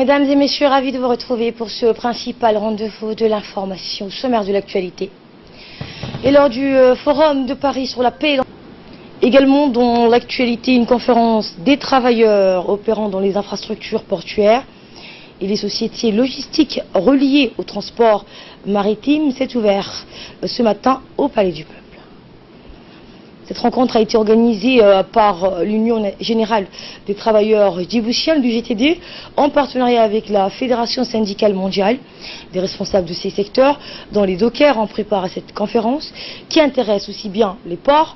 Mesdames et messieurs, ravis de vous retrouver pour ce principal rendez-vous de l'information sommaire de l'actualité. Et lors du Forum de Paris sur la paix, également dans l'actualité, une conférence des travailleurs opérant dans les infrastructures portuaires et les sociétés logistiques reliées au transport maritime s'est ouverte ce matin au Palais du Peuple. Cette rencontre a été organisée par l'Union générale des travailleurs djiboutiens du GTD en partenariat avec la Fédération syndicale mondiale. Des responsables de ces secteurs dans les dockers en préparent cette conférence qui intéresse aussi bien les ports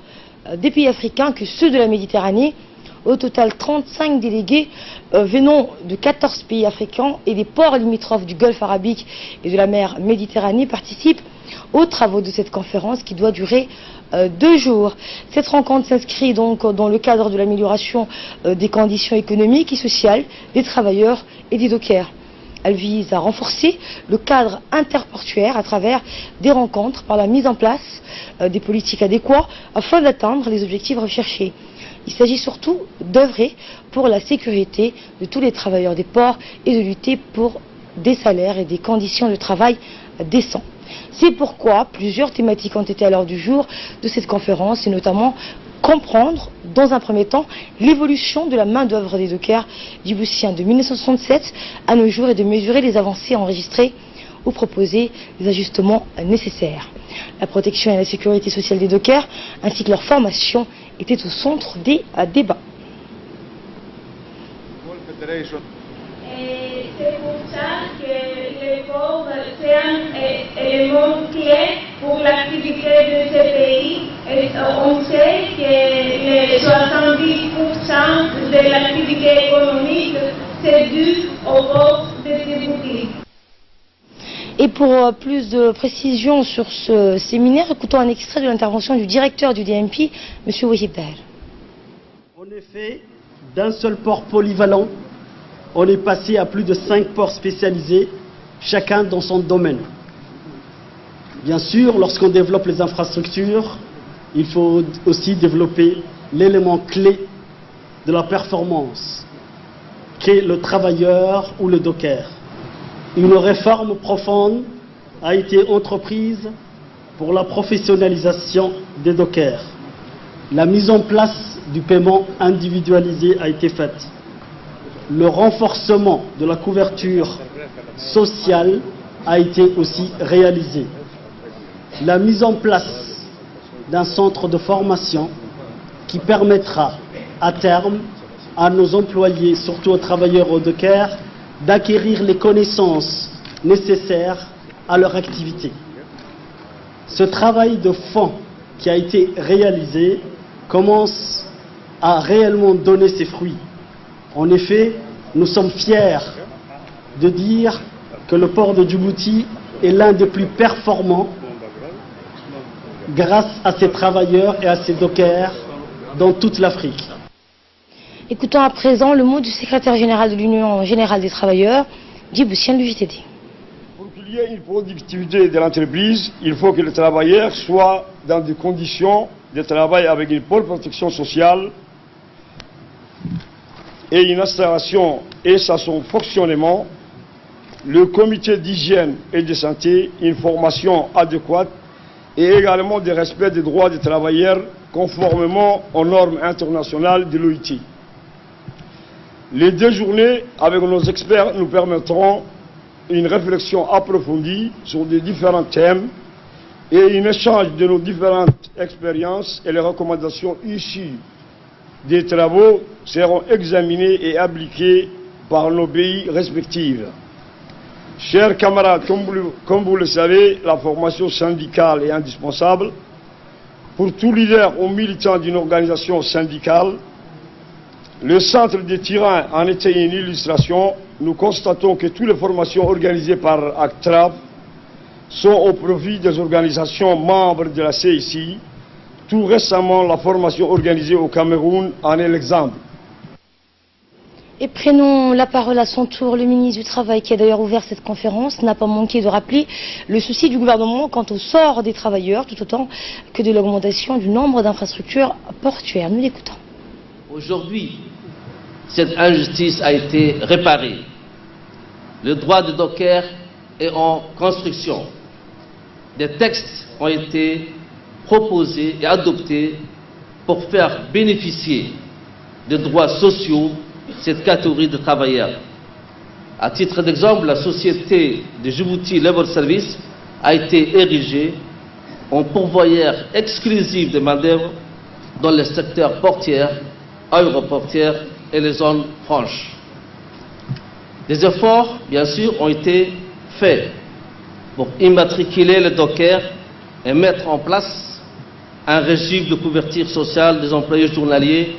des pays africains que ceux de la Méditerranée. Au total, 35 délégués venant de 14 pays africains et des ports limitrophes du Golfe arabique et de la mer Méditerranée participent aux travaux de cette conférence qui doit durer 2 jours. Cette rencontre s'inscrit donc dans le cadre de l'amélioration des conditions économiques et sociales des travailleurs et des dockers. Elle vise à renforcer le cadre interportuaire à travers des rencontres par la mise en place des politiques adéquates afin d'atteindre les objectifs recherchés. Il s'agit surtout d'œuvrer pour la sécurité de tous les travailleurs des ports et de lutter pour des salaires et des conditions de travail décents. C'est pourquoi plusieurs thématiques ont été à l'ordre du jour de cette conférence et notamment comprendre dans un premier temps l'évolution de la main-d'œuvre des dockers djiboutiens de 1967 à nos jours et de mesurer les avancées enregistrées ou proposer les ajustements nécessaires. La protection et la sécurité sociale des dockers ainsi que leur formation étaient au centre des débats. C'est pour ça que les ports sont un élément clé pour l'activité de ce pays. Et on sait que 70% de l'activité économique c'est dû aux ports de Djibouti. Et pour plus de précisions sur ce séminaire, écoutons un extrait de l'intervention du directeur du DMP, M. Wahib Daher. En effet, d'un seul port polyvalent, on est passé à plus de 5 ports spécialisés, chacun dans son domaine. Bien sûr, lorsqu'on développe les infrastructures, il faut aussi développer l'élément clé de la performance, qu'est le travailleur ou le docker. Une réforme profonde a été entreprise pour la professionnalisation des dockers. La mise en place du paiement individualisé a été faite. Le renforcement de la couverture sociale a été aussi réalisé. La mise en place d'un centre de formation qui permettra à terme à nos employés, surtout aux travailleurs au docker, d'acquérir les connaissances nécessaires à leur activité. Ce travail de fond qui a été réalisé commence à réellement donner ses fruits. En effet, nous sommes fiers de dire que le port de Djibouti est l'un des plus performants grâce à ses travailleurs et à ses dockers dans toute l'Afrique. Écoutons à présent le mot du secrétaire général de l'Union générale des travailleurs, djiboutien du JTD. Pour qu'il y ait une productivité de l'entreprise, il faut que les travailleurs soient dans des conditions de travail avec une bonne protection sociale et une installation et à son fonctionnement, le comité d'hygiène et de santé, une formation adéquate et également des respects des droits des travailleurs conformément aux normes internationales de l'OIT. Les 2 journées avec nos experts nous permettront une réflexion approfondie sur des différents thèmes et un échange de nos différentes expériences et les recommandations issues des travaux seront examinés et appliqués par nos pays respectifs. Chers camarades, comme vous le savez, la formation syndicale est indispensable pour tout leader ou militant d'une organisation syndicale. Le centre de Tiran en était une illustration. Nous constatons que toutes les formations organisées par ACTRAF sont au profit des organisations membres de la CICI. Tout récemment, la formation organisée au Cameroun en est l'exemple. Et prenons la parole à son tour. Le ministre du Travail, qui a d'ailleurs ouvert cette conférence, n'a pas manqué de rappeler le souci du gouvernement quant au sort des travailleurs, tout autant que de l'augmentation du nombre d'infrastructures portuaires. Nous l'écoutons. Aujourd'hui, cette injustice a été réparée le droit de docker est en construction. Des textes ont été proposés et adoptés pour faire bénéficier de droits sociaux cette catégorie de travailleurs. À titre d'exemple, la société de Djibouti Labor Service a été érigée en pourvoyeur exclusif de main-d'œuvre dans les secteurs portuaires, aéroportuaires et les zones franches. Des efforts, bien sûr, ont été faits pour immatriculer les dockers et mettre en place un régime de couverture sociale des employés journaliers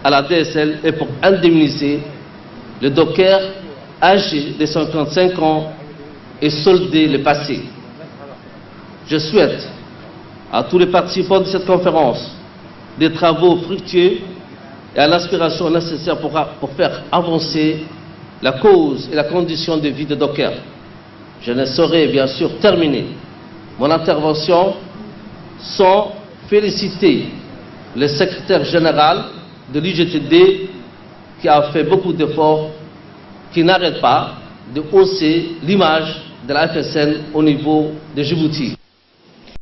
à la DSL et pour indemniser les dockers âgés de 55 ans et solder le passé. Je souhaite à tous les participants de cette conférence des travaux fructueux et à l'aspiration nécessaire pour faire avancer la cause et la condition de vie des dockers. Je ne saurais bien sûr terminer mon intervention sans féliciter le secrétaire général de l'UGTD qui a fait beaucoup d'efforts, qui n'arrête pas de hausser l'image de la FSN au niveau de Djibouti.